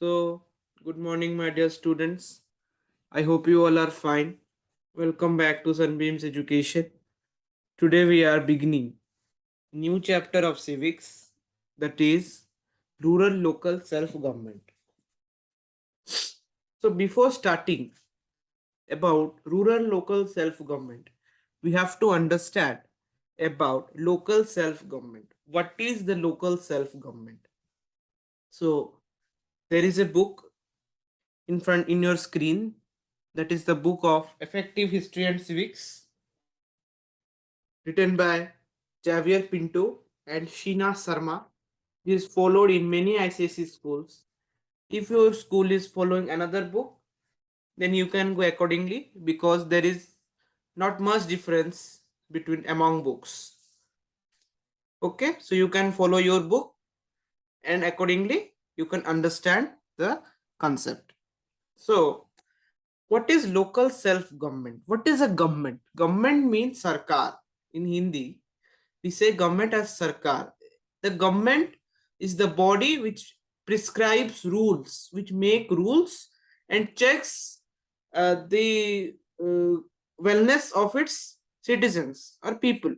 So, good morning, my dear students. I hope you all are fine. Welcome back to Sunbeam's Education. Today we are beginning new chapter of civics, that is rural local self-government. So, before starting about rural local self-government, we have to understand about local self-government. What is the local self-government? So, there is a book in your screen, that is the book of Effective History and Civics, written by Javier Pinto and Sheena Sharma. This is followed in many ICSE schools. If your school is following another book, then you can go accordingly, because there is not much difference between among books. Okay, so you can follow your book and accordingly you can understand the concept. So, what is local self-government? What is a government? Government means sarkar. In Hindi, we say government as sarkar. The government is the body which prescribes rules, which make rules and checks the wellness of its citizens or people.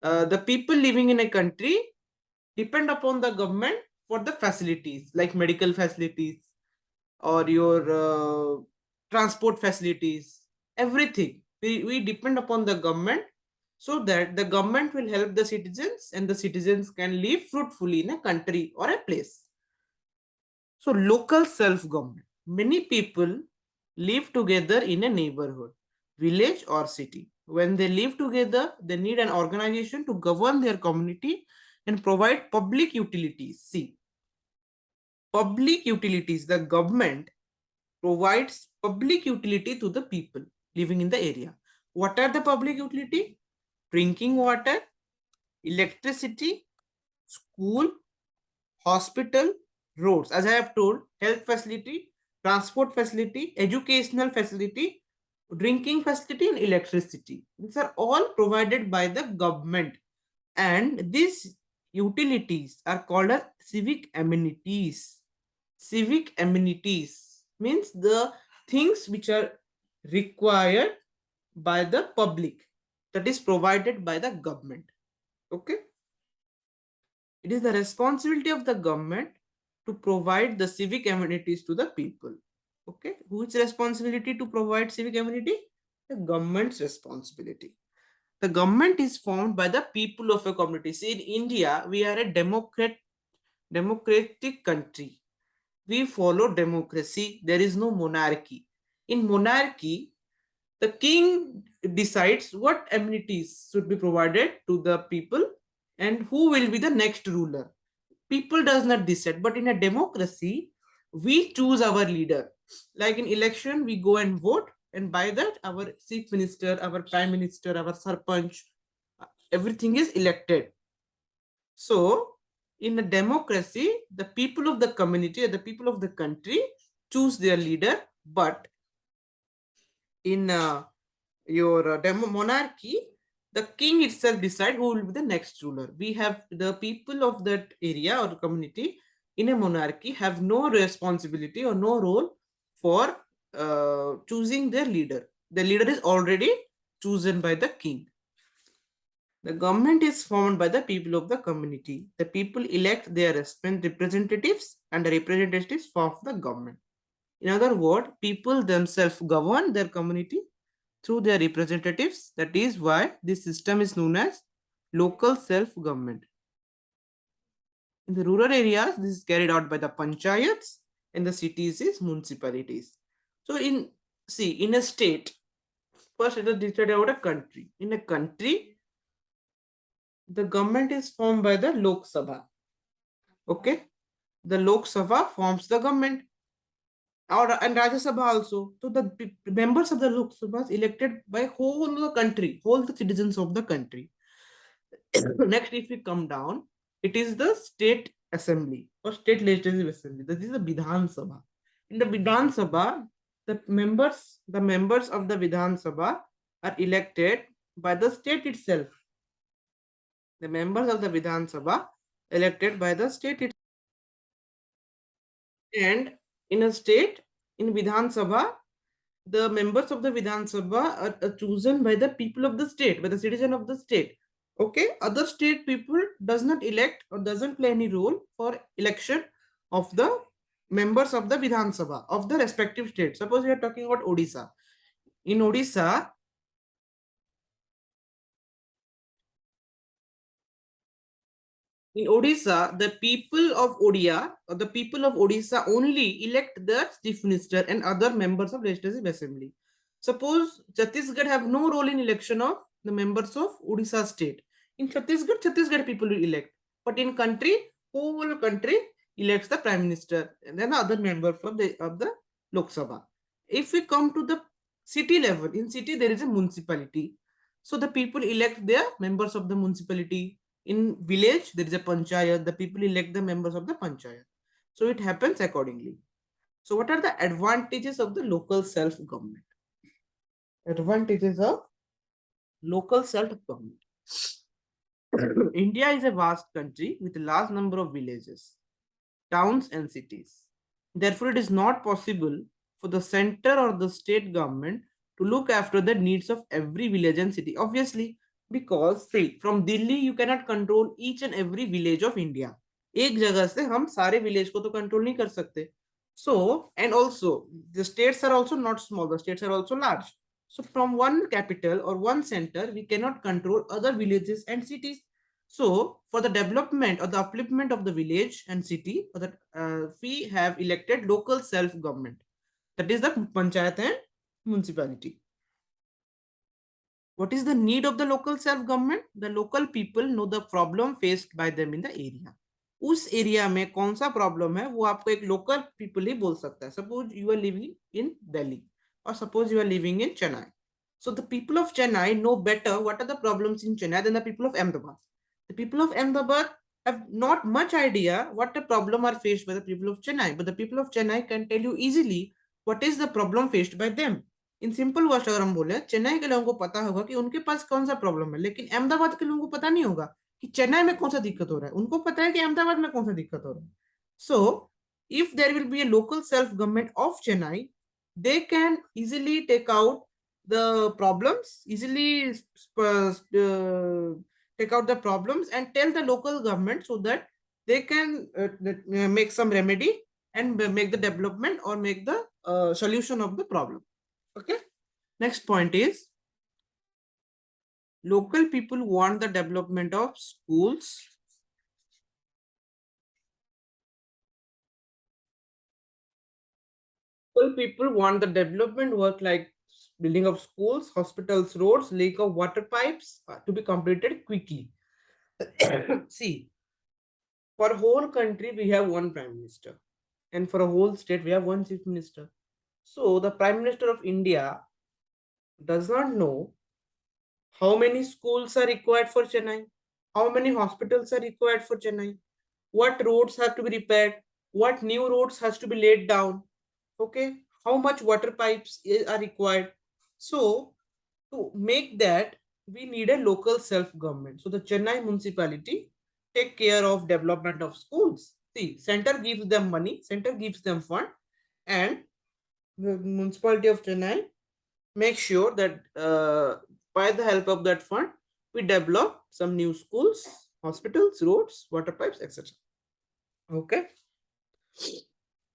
The people living in a country depend upon the government for the facilities like medical facilities or your transport facilities, everything. We depend upon the government, so that the government will help the citizens and the citizens can live fruitfully in a country or a place. So, local self government. Many people live together in a neighborhood, village, or city. When they live together, they need an organization to govern their community and provide public utilities. See, public utilities, the government provides public utility to the people living in the area. What are the public utility? Drinking water, electricity, school, hospital, roads. As I have told, health facility, transport facility, educational facility, drinking facility, and electricity. These are all provided by the government. And these utilities are called as civic amenities. Civic amenities means the things which are required by the public, that is provided by the government. Okay, it is the responsibility of the government to provide the civic amenities to the people. Okay, whose responsibility to provide civic amenity? The government's responsibility. The government is formed by the people of a community. See, in India we are a democratic country. We follow democracy. There is no monarchy. In monarchy, the king decides what amenities should be provided to the people and who will be the next ruler. People does not decide, but in a democracy, we choose our leader. Like in election, we go and vote, and by that, our chief minister, our prime minister, our sarpanch, everything is elected. So, in a democracy, the people of the community, the people of the country choose their leader. But in your monarchy, the king itself decide who will be the next ruler. We have the people of that area or community in a monarchy have no responsibility or no role for choosing their leader. The leader is already chosen by the king. The government is formed by the people of the community. The people elect their representatives, and the representatives form the government. In other words, people themselves govern their community through their representatives. That is why this system is known as local self-government. In the rural areas, this is carried out by the panchayats, and the cities is municipalities. So in a state, first it is decided about a country. In a country, the government is formed by the Lok Sabha. Okay, the Lok Sabha forms the government, and Rajya Sabha also. So the members of the Lok Sabha is elected by whole the country, whole the citizens of the country. Next, if we come down, it is the state assembly or state legislative assembly. This is the Vidhan Sabha. In the Vidhan Sabha, the members of the Vidhan Sabha are elected by the state itself. The members of the Vidhan Sabha elected by the state itself. And in a state, in Vidhan Sabha, the members of the Vidhan Sabha are chosen by the people of the state, by the citizen of the state. Okay, other state people does not elect or doesn't play any role for election of the members of the Vidhan Sabha of the respective state. Suppose we are talking about Odisha. In Odisha, the people of Odia or the people of Odisha only elect the chief minister and other members of legislative assembly. Suppose Chhattisgarh have no role in election of the members of Odisha state. In Chhattisgarh people will elect. But in country, whole country elects the prime minister and then other member of the Lok Sabha. If we come to the city level, in city there is a municipality. So the people elect their members of the municipality. In village, there is a panchayat. The people elect the members of the panchayat. So it happens accordingly. So what are the advantages of the local self-government? Advantages of local self-government. India is a vast country with a large number of villages, towns and cities. Therefore, it is not possible for the center or the state government to look after the needs of every village and city. Obviously, because see, from Delhi you cannot control each and every village of India. एक जगह से हम सारे village को तो control नहीं कर सकते. So, and also the states are also not small, the states are also large. So from one capital or one center, we cannot control other villages and cities. So for the development or the upliftment of the village and city, we have elected local self-government. That is the panchayat and municipality. What is the need of the local self-government? The local people know the problem faced by them in the area. उस area में कौन सा problem है वो आपको एक local people ही बोल सकता है. Suppose you are living in Delhi or suppose you are living in Chennai. So the people of Chennai know better what are the problems in Chennai than the people of Ahmedabad. The people of Ahmedabad have not much idea what the problem are faced by the people of Chennai, but the people of Chennai can tell you easily what is the problem faced by them. In simple word अगर हम बोले, चेन्नई के लोगों को पता होगा कि उनके पास कौन सा प्रॉब्लम है, लेकिन अहमदाबाद के लोगों को पता नहीं होगा कि चेन्नई में कौन सा दिक्कत हो रहा है. उनको पता है कि अहमदाबाद में कौन सा दिक्कत हो रहा है. सो if there will be a local self government of Chennai, they can easily take out the problems, take out the problems and tell the local government so that they can make some remedy and make the development or make the solution of the problem. Okay. Next point is local people want the development of schools. Local people want the development work like building of schools, hospitals, roads, leak of water pipes to be completed quickly. See, for a whole country, we have one prime minister. And for a whole state, we have one chief minister. So the prime minister of India does not know how many schools are required for Chennai, how many hospitals are required for Chennai, what roads have to be repaired, what new roads has to be laid down, okay, how much water pipes are required. So to make that, we need a local self-government. So the Chennai municipality take care of development of schools. See, center gives them money, center gives them fund, and the municipality of Chennai make sure that by the help of that fund, we develop some new schools, hospitals, roads, water pipes, etc. Okay.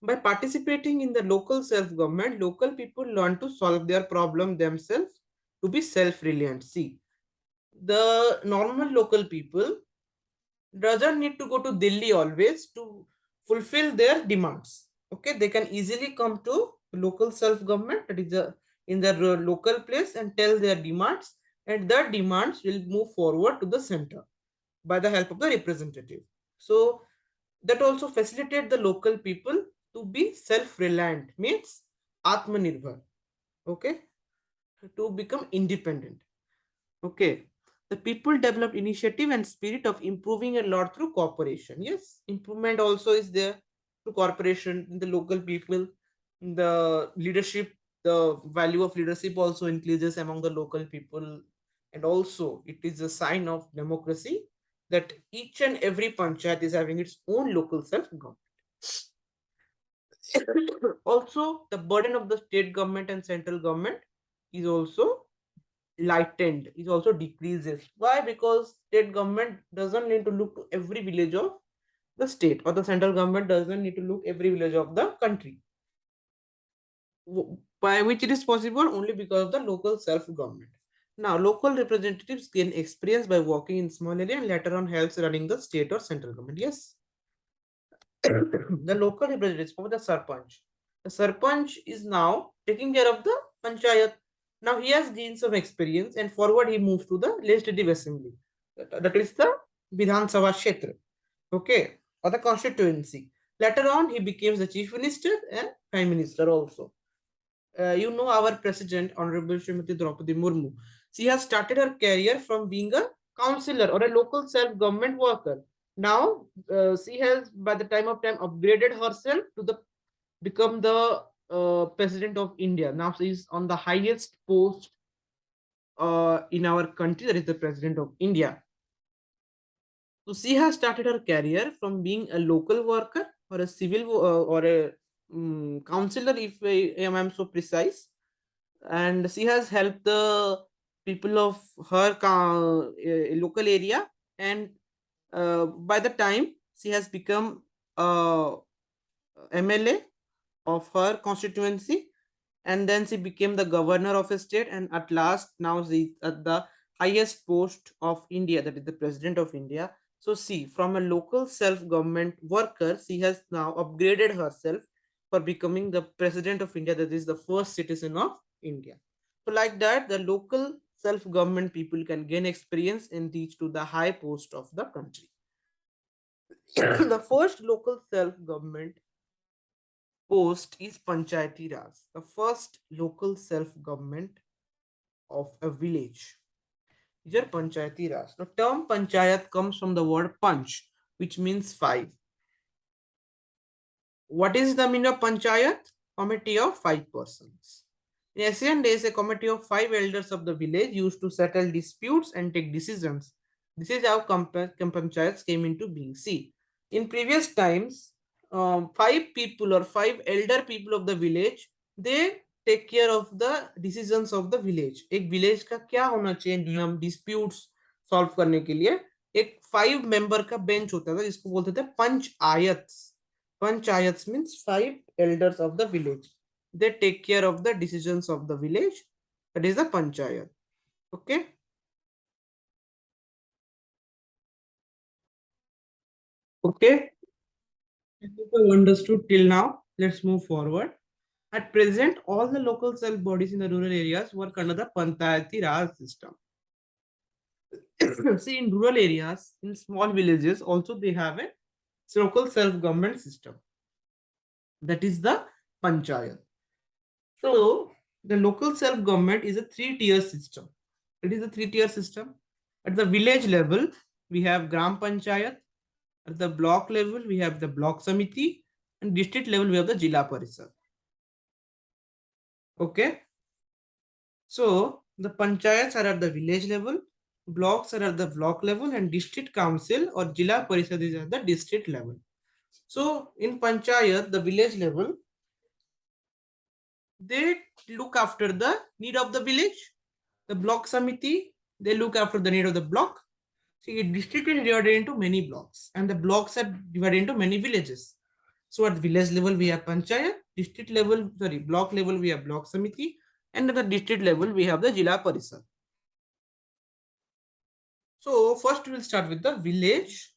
By participating in the local self-government, local people learn to solve their problem themselves, to be self-reliant. See, the normal local people doesn't need to go to Delhi always to fulfill their demands. Okay, they can easily come to local self-government, that is in their local place, and tell their demands, and their demands will move forward to the center by the help of the representative. So that also facilitate the local people to be self-reliant, means Atmanirbhar. Okay, to become independent. Okay, the people develop initiative and spirit of improving a lot through cooperation. Yes, improvement also is there through cooperation in the local people. The leadership, the value of leadership also increases among the local people, and also it is a sign of democracy that each and every panchayat is having its own local self-government. Also, the burden of the state government and central government is also lightened, is also decreases. Why? Because state government doesn't need to look to every village of the state, or the central government doesn't need to look every village of the country. By which it is possible only because of the local self-government. Now, local representatives gain experience by working in small area and later on helps running the state or central government. Yes. The local representatives for the sarpanch. The sarpanch is now taking care of the panchayat. Now he has gained some experience and forward he moves to the legislative assembly. That is the Vidhan Sabha Kshetra. Okay, or the constituency. Later on, he becomes the chief minister and prime minister also. You know our president, Honorable Srimati Draupadi Murmu. She has started her career from being a councillor or a local self-government worker. Now, she has, by the time of time, upgraded herself to the become the president of India. Now she is on the highest post in our country, that is the president of India. So she has started her career from being a local worker or a civil or a councillor, if I am so precise, and she has helped the people of her local area, and by the time she has become MLA of her constituency, and then she became the governor of a state, and at last now she at the highest post of India, that is the president of India. So see, from a local self-government worker, she has now upgraded herself for becoming the president of India, that is the first citizen of India. So like that, the local self-government people can gain experience and reach to the high post of the country. The first local self-government post is Panchayati Raj, the first local self-government of a village. These are Panchayati Raj. The term Panchayat comes from the word Panch, which means 5. What is the meaning of Panchayat? Committee of 5 persons. In ancient days, a committee of 5 elders of the village used to settle disputes and take decisions. This is how panchayats came into being. See, in previous times, 5 people or 5 elder people of the village, they take care of the decisions of the village. एक village का क्या होना चाहिए नियम disputes solve करने के लिए एक 5 member का bench होता था जिसको बोलते थे panchayats. Panchayats means 5 elders of the village. They take care of the decisions of the village. That is the panchayat. Okay. Okay. If you understood till now, let's move forward. At present, all the local self bodies in the rural areas work under the Panchayati Raj system. See, in rural areas, in small villages, also they have a local self-government system. That is the Panchayat. So, the local self-government is a 3-tier system. It is a 3-tier system. At the village level, we have Gram Panchayat. At the block level, we have the Block Samiti. And district level, we have the Jila Parishad. Okay. So, the Panchayats are at the village level, blocks are at the block level, and district council or Jila Parishad is at the district level. So, in Panchayat, the village level, they look after the need of the village. The block samiti, they look after the need of the block. See, district is divided into many blocks, and the blocks are divided into many villages. So at village level, we have panchayat, district level, sorry, block level, we have block samiti, and at the district level, we have the Jila Parishad. So first we'll start with the village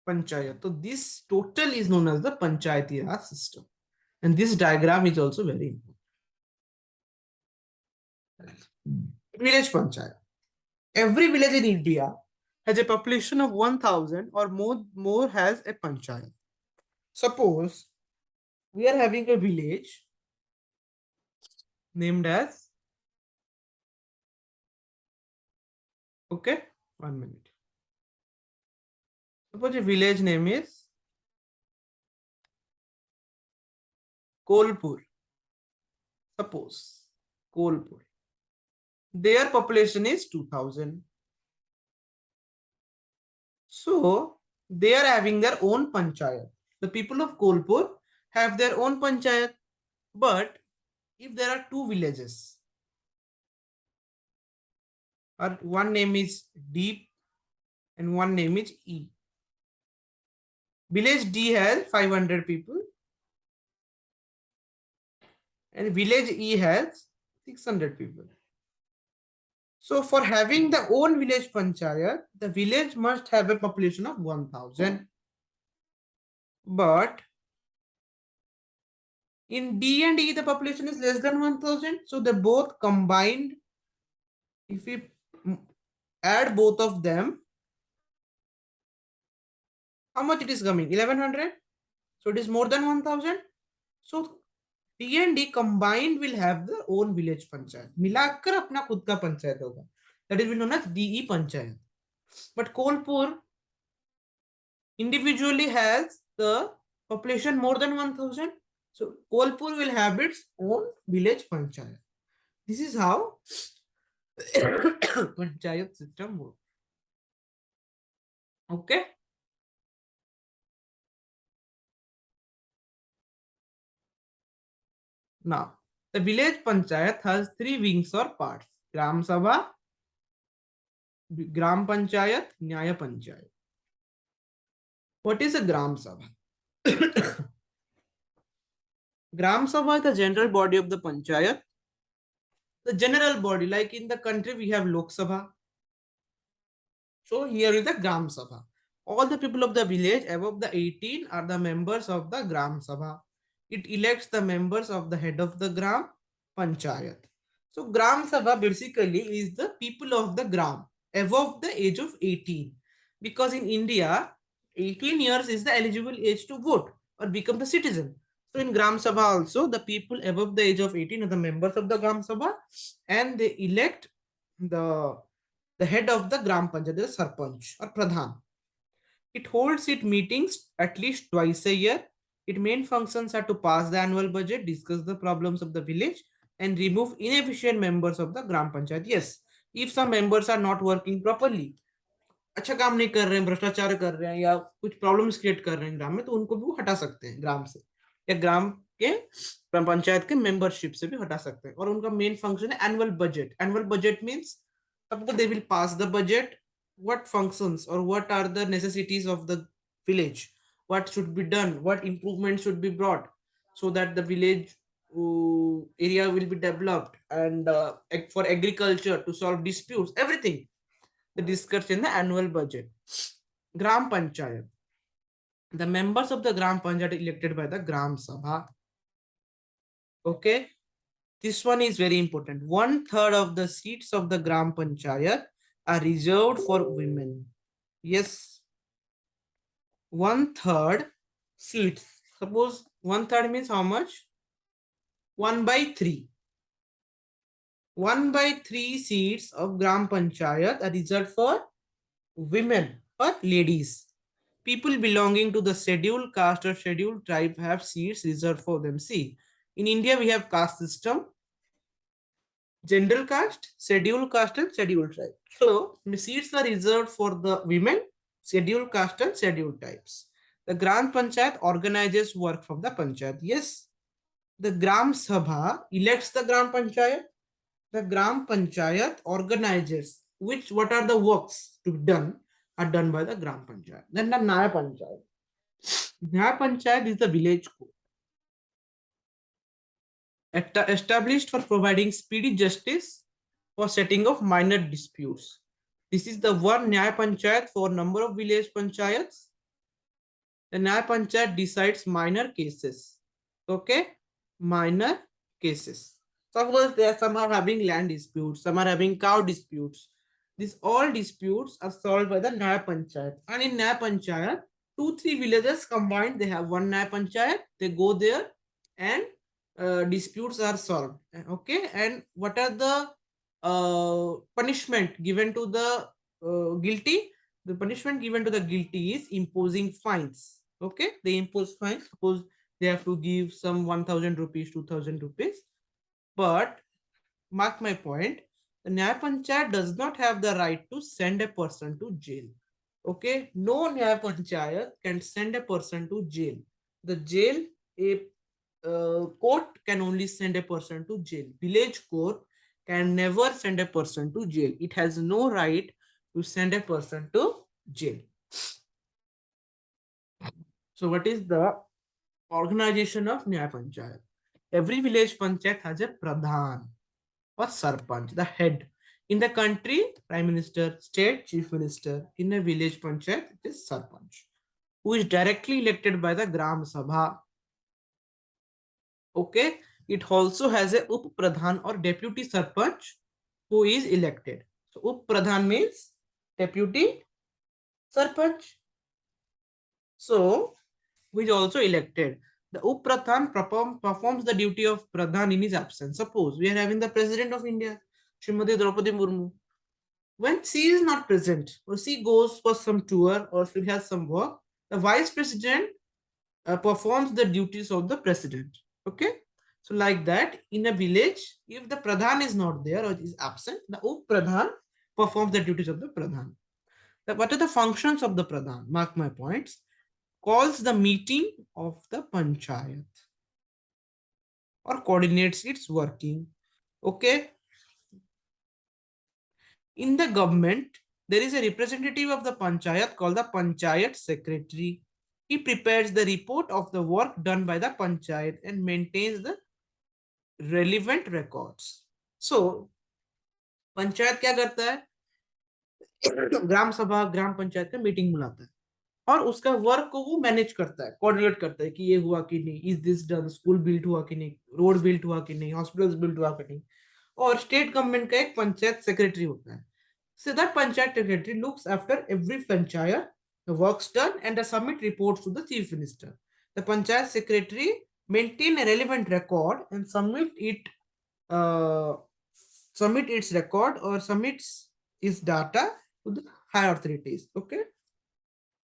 panchayat. So this total is known as the Panchayati Raj system. And this diagram is also very important. Village panchayat. Every village in India has a population of 1000 or more has a panchayat. Suppose we are having a village named as, okay, 1 minute. Suppose a village name is Kolpur. Suppose Kolpur. Their population is 2000. So they are having their own panchayat. The people of Kolpur have their own panchayat. But if there are two villages, or one name is D and one name is E. Village D has 500 people and village E has 600 people. So for having the own village panchayat, the village must have a population of 1000. But in D and E, the population is less than 1000. So they both combined, if we add both of them, how much it is coming? 1100. So it is more than 1000. So D and D combined will have their own village panchayat. मिलाकर अपना खुद का पंचायत होगा. That is known as DE panchayat. But Kolpur individually has the population more than 1000. So Kolpur will have its own village panchayat. This is how panchayat system works. Okay. Now, the village panchayat has three wings or parts: Gram Sabha, Gram Panchayat, Nyaya Panchayat. What is a Gram Sabha? Gram Sabha is the general body of the Panchayat. The general body, like in the country, we have Lok Sabha. So here is the Gram Sabha. All the people of the village above the 18 are the members of the Gram Sabha. It elects the members of the head of the Gram Panchayat. So Gram Sabha basically is the people of the Gram above the age of 18. Because in India, 18 years is the eligible age to vote or become the citizen. So in Gram Sabha also, the people above the age of 18 are the members of the Gram Sabha and they elect the head of the Gram Panchayat, the Sarpanch or Pradhan. It holds its meetings at least twice a year. Its main functions are to pass the annual budget, discuss the problems of the village, and remove inefficient members of the Gram Panchayat. Yes, if some members are not working properly, अच्छा काम नहीं कर रहे हैं, भ्रष्टाचार कर रहे हैं या कुछ प्रॉब्लम्स क्रिएट कर रहे हैं ग्राम में, तो उनको भी वो हटा सकते हैं ग्राम से या ग्राम के पंचायत के मेंबरशिप से भी हटा सकते हैं. और उनका मेन फंक्शन है annual budget. Annual budget means सबको they will pass the budget, what functions or what are the necessities of the village, what should be done, what improvements should be brought so that the village area will be developed, and for agriculture to solve disputes, everything they discussed in the annual budget. Gram Panchayat. The members of the Gram Panchayat are elected by the Gram Sabha. Okay. This one is very important. 1/3 of the seats of the Gram Panchayat are reserved for women. Yes. 1/3 seats. Suppose 1/3 means how much? 1/3. 1/3 seats of Gram Panchayat are reserved for women or ladies. People belonging to the scheduled caste or scheduled tribe have seats reserved for them. See, in India we have caste system, general caste, scheduled caste and scheduled tribe. So seats are reserved for the women, scheduled caste and scheduled tribes. The Gram Panchayat organizes work from the Panchayat. Yes, the Gram Sabha elects the Gram Panchayat. The Gram Panchayat organizes what are the works to be done are done by the Gram Panchayat. Then the Nyaya Panchayat. Nyaya Panchayat is the village court established for providing speedy justice for setting of minor disputes. This is the one Nyaya Panchayat for number of village panchayats. The Nyaya Panchayat decides minor cases. Okay, minor cases. Suppose some are having land disputes, some are having cow disputes. These all disputes are solved by the Nyaya Panchayat. And in Nyaya Panchayat, 2-3 villages combined, they have one Nyaya Panchayat. They go there and disputes are solved. Okay, and what are the punishment given to the guilty? The punishment given to the guilty is imposing fines. Okay, they impose fines. Suppose they have to give some 1000 rupees, 2000 rupees. But mark my point, the Nyaya Panchayat does not have the right to send a person to jail. Okay, no Nyaya Panchayat can send a person to jail. The jail a court can only send a person to jail. Village court can never send a person to jail. It has no right to send a person to jail. So what is the organization of Nyaya Panchayat? Every village panchayat has a pradhan or sarpanch, the head. In the country, prime minister, state chief minister. In a village panchayat, it is sarpanch, who is directly elected by the Gram Sabha. Okay, it also has a up pradhan or deputy sarpanch who is elected. So up pradhan means deputy sarpanch. So who is also elected. The up pradhan performs the duty of pradhan in his absence. Suppose we are having the president of India, Srimati Draupadi Murmu. When she is not present, or she goes for some tour, or she has some work, the vice president performs the duties of the president. Okay, so like that, in a village, if the pradhan is not there or is absent, the up pradhan performs the duties of the pradhan. What are the functions of the pradhan? Mark my points. Calls the meeting of the panchayat or coordinates its working. Okay, in the government, there is a representative of the panchayat called the panchayat secretary. He prepares the report of the work done by the panchayat and maintains the relevant records. So, panchayat क्या करता है? ग्राम सभा ग्राम पंचायत का meeting बुलाता है और उसका work को वो मैनेज करता है, कोऑर्डिनेट करता है कि ये हुआ कि नहीं, is this done, school build हुआ कि नहीं, रोड बिल्ड हुआ कि नहीं, हॉस्पिटल्स बिल्ड हुआ कि नहीं. और स्टेट गवर्नमेंट का एक पंचायत सेक्रेटरी होता है. So that panchayat secretary looks after every panchayat, the works done, and the submit reports to the chief minister. The panchayat secretary maintain a relevant record and submit its record or submits its data to the higher authorities. Okay.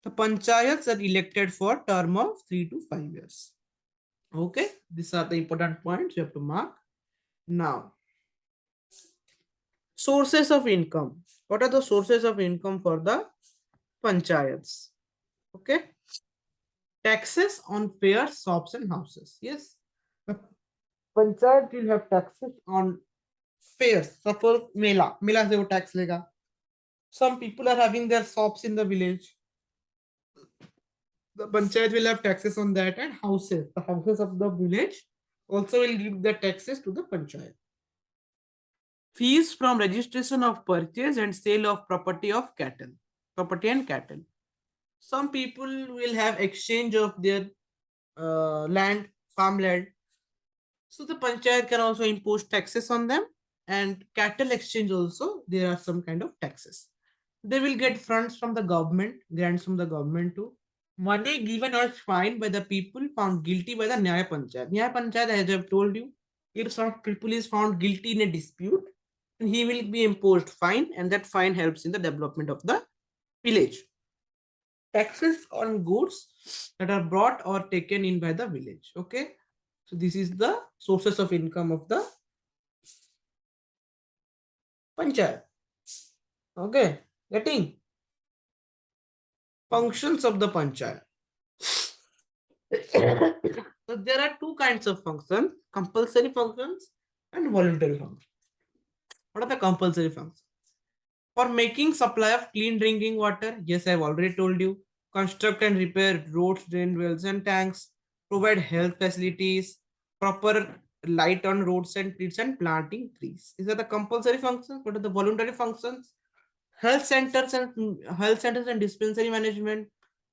The panchayats are elected for term of 3 to 5 years. Okay. These are the important points you have to mark. Now, sources of income. What are the sources of income for the panchayats? Okay. Taxes on fairs, shops, and houses. Yes. The panchayat will have taxes on fairs. Suppose Mela se wo tax lega. Some people are having their shops in the village. The panchayat will have taxes on that, and houses. The houses of the village also will give the taxes to the panchayat. Fees from registration of purchase and sale of property and cattle. Some people will have exchange of their land, farmland. So the panchayat can also impose taxes on them, and cattle exchange also, there are some kind of taxes. They will get funds from the government, grants from the government too. Money given or fined by the people found guilty by the Nyaya Panchayat. Nyaya Panchayat, as I have told you, if some people is found guilty in a dispute, he will be imposed fine, and that fine helps in the development of the village. Taxes on goods that are brought or taken in by the village. Okay, so this is the sources of income of the panchayat. Okay, getting functions of the panchayat. So there are two kinds of functions: compulsory functions and voluntary functions. What are the compulsory functions? For making supply of clean drinking water, yes, I've already told you. Construct and repair roads, drain wells, and tanks. Provide health facilities, proper light on roads and streets, and planting trees. These are the compulsory functions. What are the voluntary functions? Health centers and dispensary management,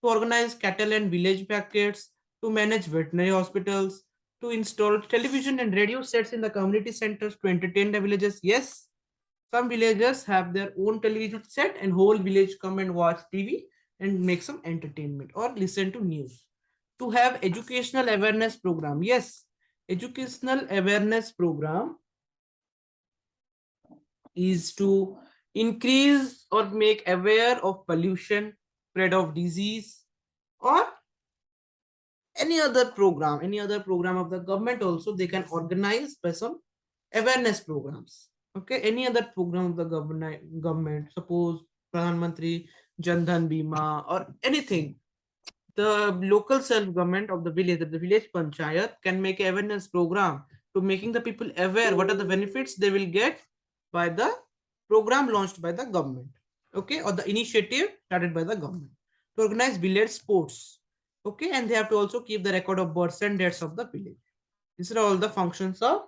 to organize cattle and village markets, to manage veterinary hospitals, to install television and radio sets in the community centers to entertain the villagers. Yes, some villagers have their own television set and whole village come and watch TV and make some entertainment or listen to news. To have educational awareness program. Yes, educational awareness program is to increase or make aware of pollution, spread of disease, or any other program of the government also they can organize by some awareness programs. Okay, any other program of the government, suppose Pradhan Mantri Jan Dhan Bima or anything, the local self-government of the village panchayat can make awareness program to making the people aware what are the benefits they will get by the program launched by the government, okay, or the initiative started by the government to organize village sports, okay, and they have to also keep the record of births and deaths of the village. These are all the functions of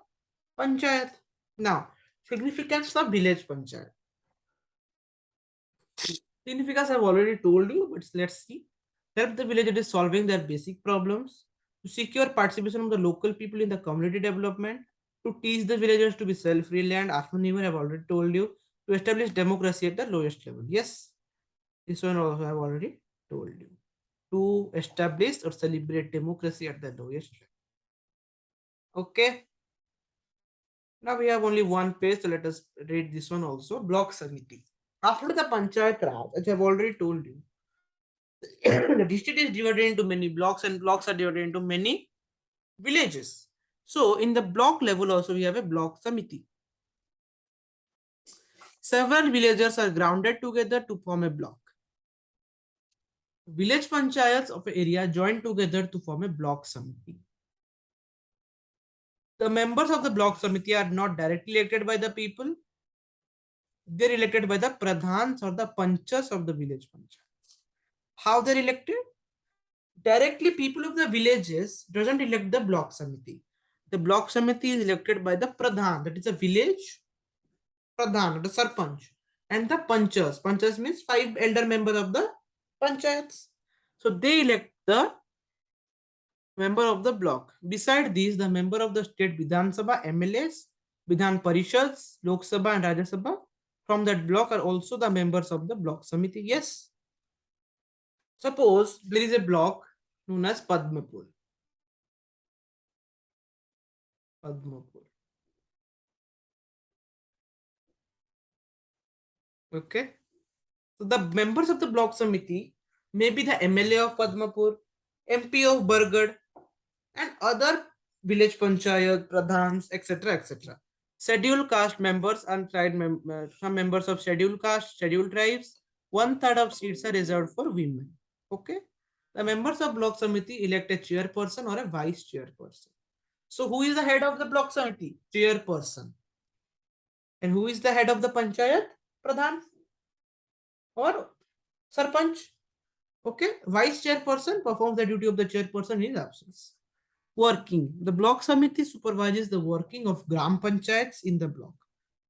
panchayat. Now, significance of village panchayat. Significance I've already told you, but let's see. Help the villagers solving their basic problems, to secure participation of the local people in the community development, to teach the villagers to be self-reliant. Atmanirbhar, I've already told you, to establish democracy at the lowest level. Yes, this one also I've already told you. To establish or celebrate democracy at the lowest level. Okay. Now we have only one page, so let us read this one also. Block Samiti. After the Panchayat Raj, as I've already told you, the district is divided into many blocks and blocks are divided into many villages. So in the block level also we have a block samiti. Several villages are grounded together to form a block. Village panchayats of an area join together to form a block samiti. The members of the block samiti are not directly elected by the people. They're elected by the pradhans or the panchas of the village panchayat. How they're elected? Directly, people of the villages doesn't elect the block samiti. The block samiti is elected by the pradhan, that is a village pradhan, the sarpanch, and the panchas. Panchas means 5 elder members of the panchayats. So they elect the member of the block. Beside these, the member of the state Vidhan Sabha, MLAs, Vidhan Parishads, Lok Sabha and Rajya Sabha from that block are also the members of the block samiti. Yes. Suppose there is a block known as Padmapur. Padmapur. Okay. So the members of the block samiti may be the MLA of Padmapur, MP of Bargad, and other village panchayat, pradhans, etc. etc. Scheduled caste members and some members of scheduled caste, scheduled tribes. 1/3 of seats are reserved for women. Okay. The members of block samiti elect a chairperson or a vice chairperson. So who is the head of the block samiti? Chairperson. And who is the head of the panchayat? Pradhan or sarpanch. Okay. Vice chairperson performs the duty of the chairperson in absence. Working. The block samiti supervises the working of gram panchayats in the block.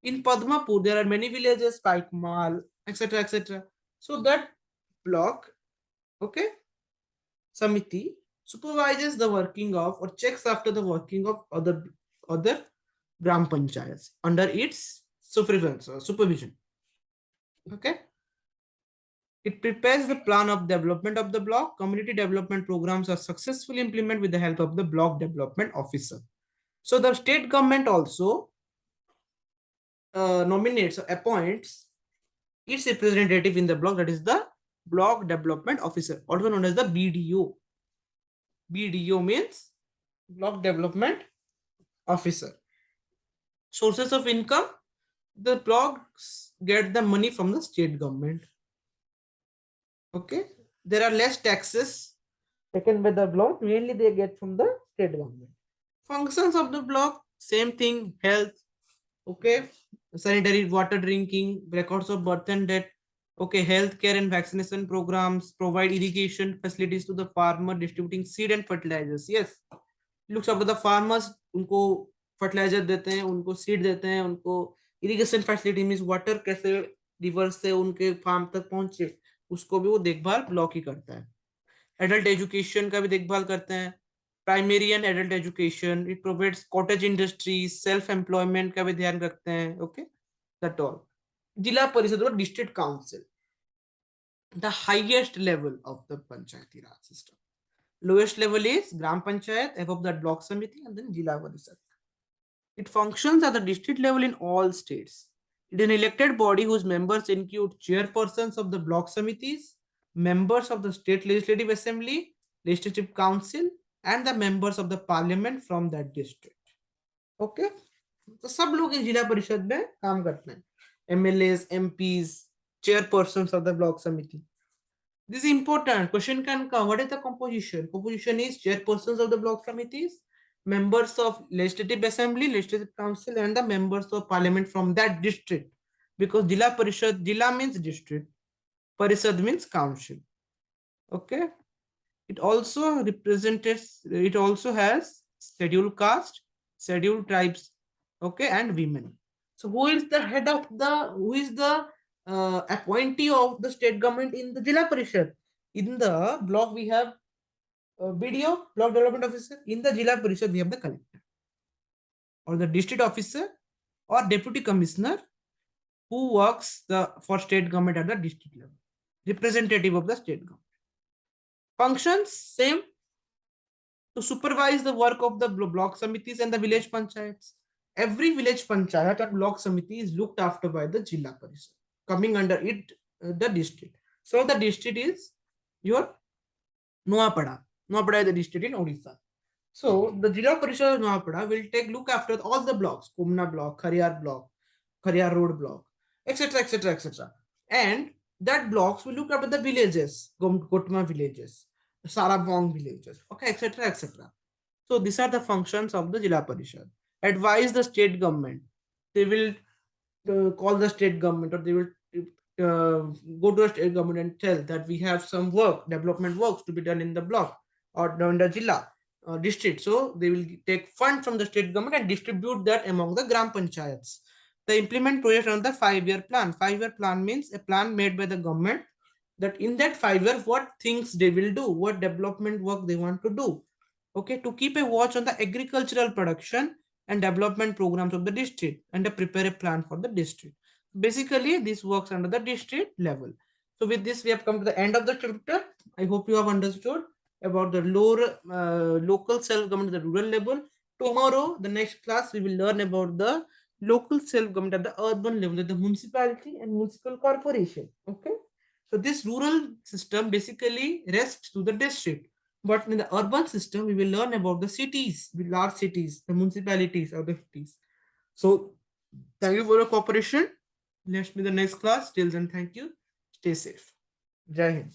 In Padmapur, there are many villages, Paikmal, etc. etc. So that block, okay, samiti supervises the working of or checks after the working of other gram panchayats under its supervision. Okay. It prepares the plan of development of the block. Community development programs are successfully implemented with the help of the block development officer. So the state government also nominates or appoints its representative in the block, that is the block development officer, also known as the BDO. BDO means block development officer. Sources of income. The blocks get the money from the state government. Okay. There are less taxes taken by the block, mainly they get from the state government. Functions of the block, same thing, health, okay, sanitary, water drinking, records of birth and death, okay, healthcare and vaccination programs, provide irrigation facilities to the farmer, distributing seed and fertilizers. Yes, looks after the farmers, उनको fertilizer देते हैं, उनको seed देते हैं, उनको irrigation facility means water कैसे river से उनके फार्म तक पहुंचे, उसको भी वो देखभाल ब्लॉक ही करता है. एडल्ट एजुकेशन का भी देखभाल करते हैं. Primary and adult education, it provides cottage industries, self employment का भी ध्यान रखते हैं. Okay, that all. जिला परिषद और district council, the highest level of the Panchayati Raj system. Lowest level is gram panchayat, above that block samiti, and then jila parishad. It functions at the district level in all states. It is an elected body whose members include chairpersons of the block samitis, members of the state legislative assembly, legislative council, and the members of the parliament from that district. Okay, तो सब लोग इस जिला परिषद में काम करते हैं. MLAs, MPs, chairpersons of the block samiti. This is important. Question can come. What is the composition? Composition is chairpersons of the block committees, members of legislative assembly, legislative council, and the members of parliament from that district. Because Jila Parishad, Jila means district, Parishad means council. Okay. It also represents. It also has scheduled caste, scheduled tribes, okay, and women. So who is the head of the? Who is the appointee of the state government in the Jila Parishad? In the block we have BDO, block development officer. In the Jila Parishad we have the collector or the district officer or deputy commissioner who works for state government at the district level, representative of the state government. Functions same, to supervise the work of the block committees and the village panchayats. Every village panchayat and block committee is looked after by the Jilla Parishad, coming under it the district. So the district is your Noapada. Noapada is the district in Odisha. So the Jilla Parishad of Noapada will take look after all the blocks, Kumna block, Khariar Road block, etc., etc., etc. And that blocks will look after the villages, Gotma villages, Sarabong villages, okay, etc., etc. So these are the functions of the Jilla Parishad. Advise the state government. They will call the state government, or they will go to the state government and tell that we have some work, development works to be done in the block or in the Jilla district. So they will take funds from the state government and distribute that among the Gram Panchayats. The implement project on the 5-year plan. 5-year plan means a plan made by the government that in that 5 year, what things they will do, what development work they want to do. Okay, to keep a watch on the agricultural production and development programs of the district and to prepare a plan for the district. Basically, this works under the district level. So with this, we have come to the end of the chapter. I hope you have understood about the local self-government at the rural level. Tomorrow, the next class, we will learn about the local self-government at the urban level, at the municipality and municipal corporation. Okay. So this rural system basically rests to the district. But in the urban system, we will learn about the cities, the large cities, the municipalities or the cities. So thank you for your cooperation. Let's meet the next class. Till then, thank you. Stay safe. Jai Hind.